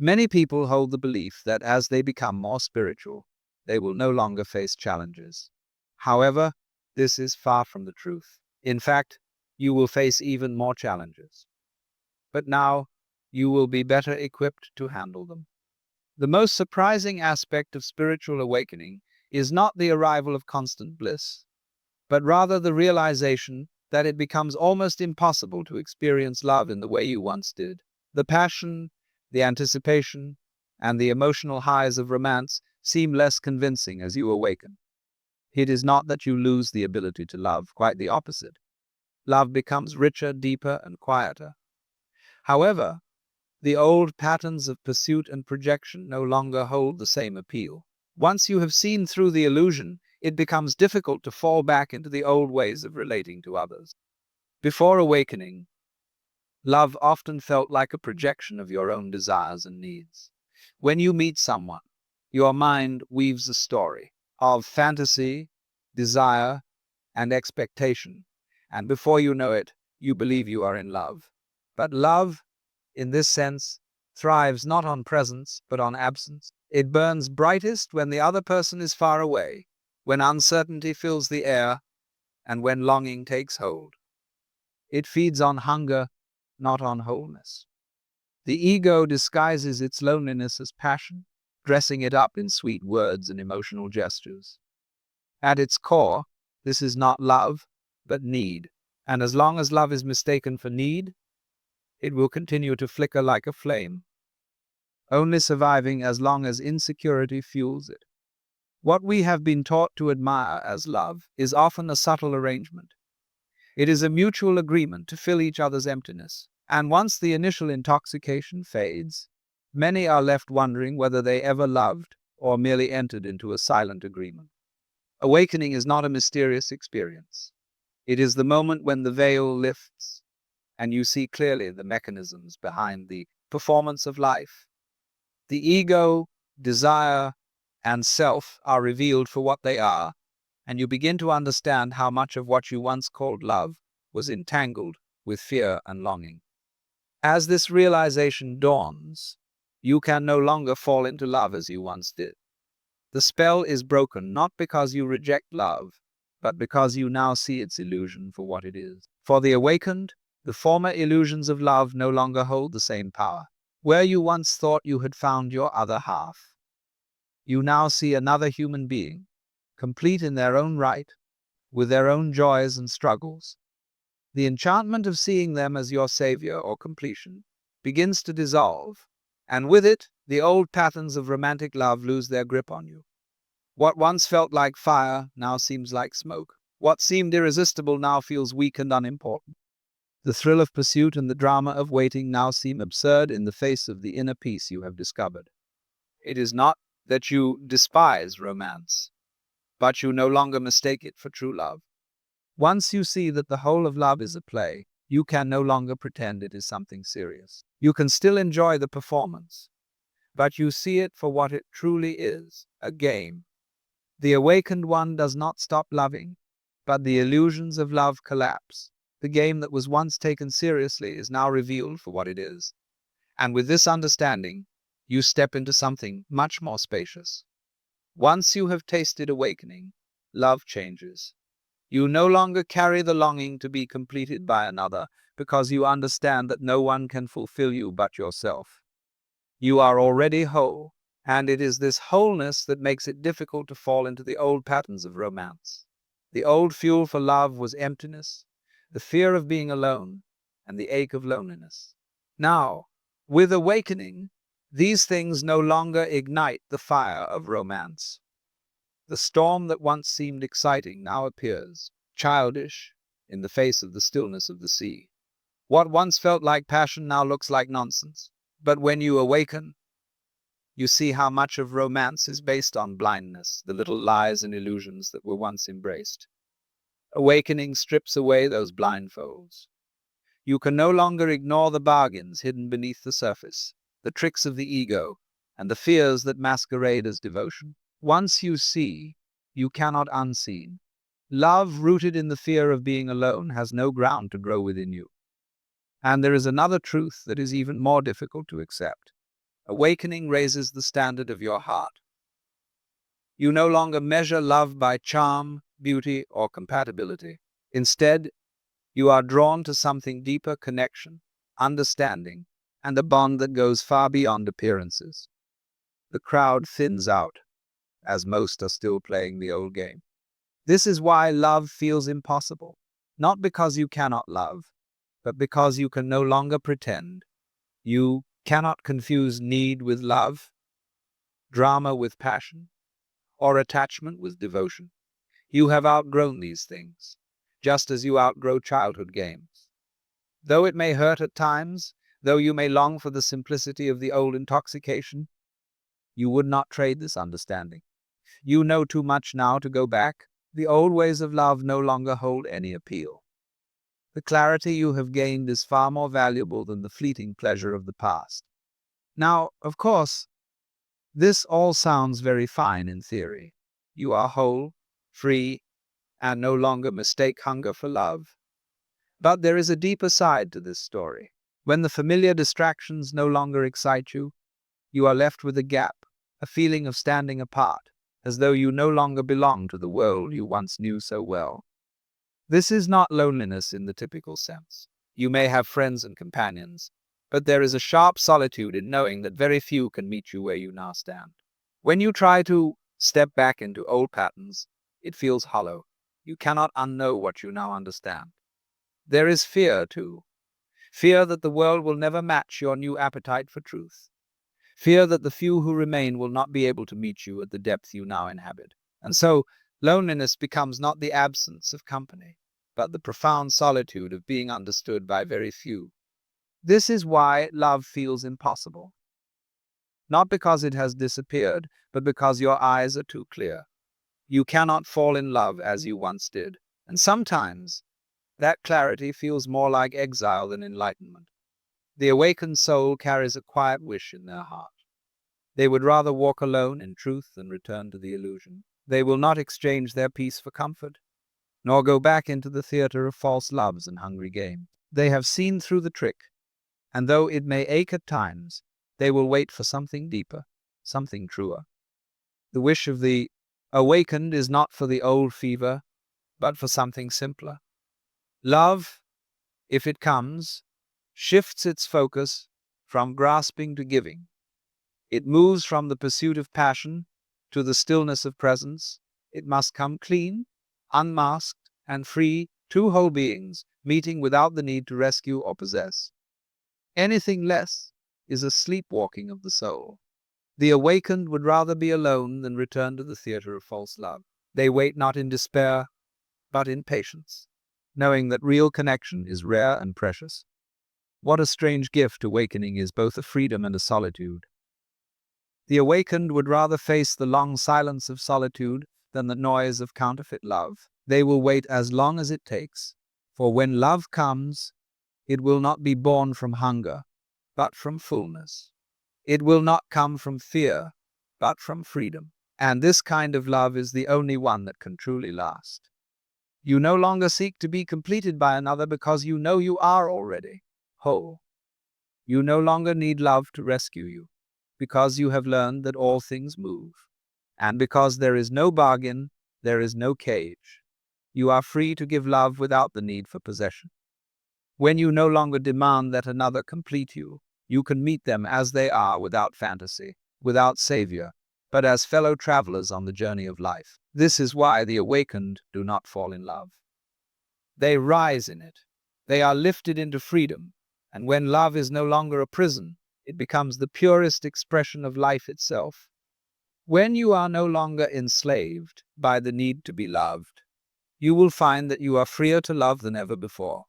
Many people hold the belief that as they become more spiritual, they will no longer face challenges. However, this is far from the truth. In fact, you will face even more challenges. But now, you will be better equipped to handle them. The most surprising aspect of spiritual awakening is not the arrival of constant bliss, but rather the realization that it becomes almost impossible to experience love in the way you once did. The passion, the anticipation, and the emotional highs of romance seem less convincing as you awaken. It is not that you lose the ability to love, quite the opposite. Love becomes richer, deeper, and quieter. However, the old patterns of pursuit and projection no longer hold the same appeal. Once you have seen through the illusion, it becomes difficult to fall back into the old ways of relating to others. Before awakening, love often felt like a projection of your own desires and needs. When you meet someone, your mind weaves a story of fantasy, desire, and expectation, and before you know it, you believe you are in love. But love, in this sense, thrives not on presence, but on absence. It burns brightest when the other person is far away, when uncertainty fills the air, and when longing takes hold. It feeds on hunger, not on wholeness. The ego disguises its loneliness as passion, dressing it up in sweet words and emotional gestures. At its core, this is not love, but need. And as long as love is mistaken for need, it will continue to flicker like a flame, only surviving as long as insecurity fuels it. What we have been taught to admire as love is often a subtle arrangement. It is a mutual agreement to fill each other's emptiness, and once the initial intoxication fades, many are left wondering whether they ever loved or merely entered into a silent agreement. Awakening is not a mysterious experience. It is the moment when the veil lifts and you see clearly the mechanisms behind the performance of life. The ego, desire, and self are revealed for what they are, and you begin to understand how much of what you once called love was entangled with fear and longing. As this realization dawns, you can no longer fall into love as you once did. The spell is broken not because you reject love, but because you now see its illusion for what it is. For the awakened, the former illusions of love no longer hold the same power. Where you once thought you had found your other half, you now see another human being, complete in their own right, with their own joys and struggles. The enchantment of seeing them as your savior or completion begins to dissolve, and with it, the old patterns of romantic love lose their grip on you. What once felt like fire now seems like smoke. What seemed irresistible now feels weak and unimportant. The thrill of pursuit and the drama of waiting now seem absurd in the face of the inner peace you have discovered. It is not that you despise romance, but you no longer mistake it for true love. Once you see that the whole of love is a play, you can no longer pretend it is something serious. You can still enjoy the performance, but you see it for what it truly is, a game. The awakened one does not stop loving, but the illusions of love collapse. The game that was once taken seriously is now revealed for what it is. And with this understanding, you step into something much more spacious. Once you have tasted awakening, love changes. You no longer carry the longing to be completed by another because you understand that no one can fulfill you but yourself. You are already whole, and it is this wholeness that makes it difficult to fall into the old patterns of romance. The old fuel for love was emptiness, the fear of being alone, and the ache of loneliness. Now, with awakening, these things no longer ignite the fire of romance. The storm that once seemed exciting now appears, childish, in the face of the stillness of the sea. What once felt like passion now looks like nonsense. But when you awaken, you see how much of romance is based on blindness, the little lies and illusions that were once embraced. Awakening strips away those blindfolds. You can no longer ignore the bargains hidden beneath the surface, the tricks of the ego, and the fears that masquerade as devotion. Once you see, you cannot unseen. Love rooted in the fear of being alone has no ground to grow within you. And there is another truth that is even more difficult to accept. Awakening raises the standard of your heart. You no longer measure love by charm, beauty, or compatibility. Instead, you are drawn to something deeper: connection, understanding, and a bond that goes far beyond appearances. The crowd thins out, as most are still playing the old game. This is why love feels impossible. Not because you cannot love, but because you can no longer pretend. You cannot confuse need with love, drama with passion, or attachment with devotion. You have outgrown these things, just as you outgrow childhood games. Though it may hurt at times, though you may long for the simplicity of the old intoxication, you would not trade this understanding. You know too much now to go back. The old ways of love no longer hold any appeal. The clarity you have gained is far more valuable than the fleeting pleasure of the past. Now, of course, this all sounds very fine in theory. You are whole, free, and no longer mistake hunger for love. But there is a deeper side to this story. When the familiar distractions no longer excite you, you are left with a gap, a feeling of standing apart, as though you no longer belong to the world you once knew so well. This is not loneliness in the typical sense. You may have friends and companions, but there is a sharp solitude in knowing that very few can meet you where you now stand. When you try to step back into old patterns, it feels hollow. You cannot unknow what you now understand. There is fear, too. Fear that the world will never match your new appetite for truth. Fear that the few who remain will not be able to meet you at the depth you now inhabit. And so, loneliness becomes not the absence of company, but the profound solitude of being understood by very few. This is why love feels impossible. Not because it has disappeared, but because your eyes are too clear. You cannot fall in love as you once did. And sometimes, that clarity feels more like exile than enlightenment. The awakened soul carries a quiet wish in their heart. They would rather walk alone in truth than return to the illusion. They will not exchange their peace for comfort, nor go back into the theater of false loves and hungry games. They have seen through the trick, and though it may ache at times, they will wait for something deeper, something truer. The wish of the awakened is not for the old fever, but for something simpler. Love, if it comes, shifts its focus from grasping to giving. It moves from the pursuit of passion to the stillness of presence. It must come clean, unmasked, and free, two whole beings, meeting without the need to rescue or possess. Anything less is a sleepwalking of the soul. The awakened would rather be alone than return to the theater of false love. They wait not in despair, but in patience, knowing that real connection is rare and precious. What a strange gift awakening is, both a freedom and a solitude. The awakened would rather face the long silence of solitude than the noise of counterfeit love. They will wait as long as it takes, for when love comes, it will not be born from hunger, but from fullness. It will not come from fear, but from freedom. And this kind of love is the only one that can truly last. You no longer seek to be completed by another because you know you are already whole. You no longer need love to rescue you, because you have learned that all things move. And because there is no bargain, there is no cage. You are free to give love without the need for possession. When you no longer demand that another complete you, you can meet them as they are, without fantasy, without savior, but as fellow travelers on the journey of life. This is why the awakened do not fall in love. They rise in it. They are lifted into freedom. And when love is no longer a prison, it becomes the purest expression of life itself. When you are no longer enslaved by the need to be loved, you will find that you are freer to love than ever before.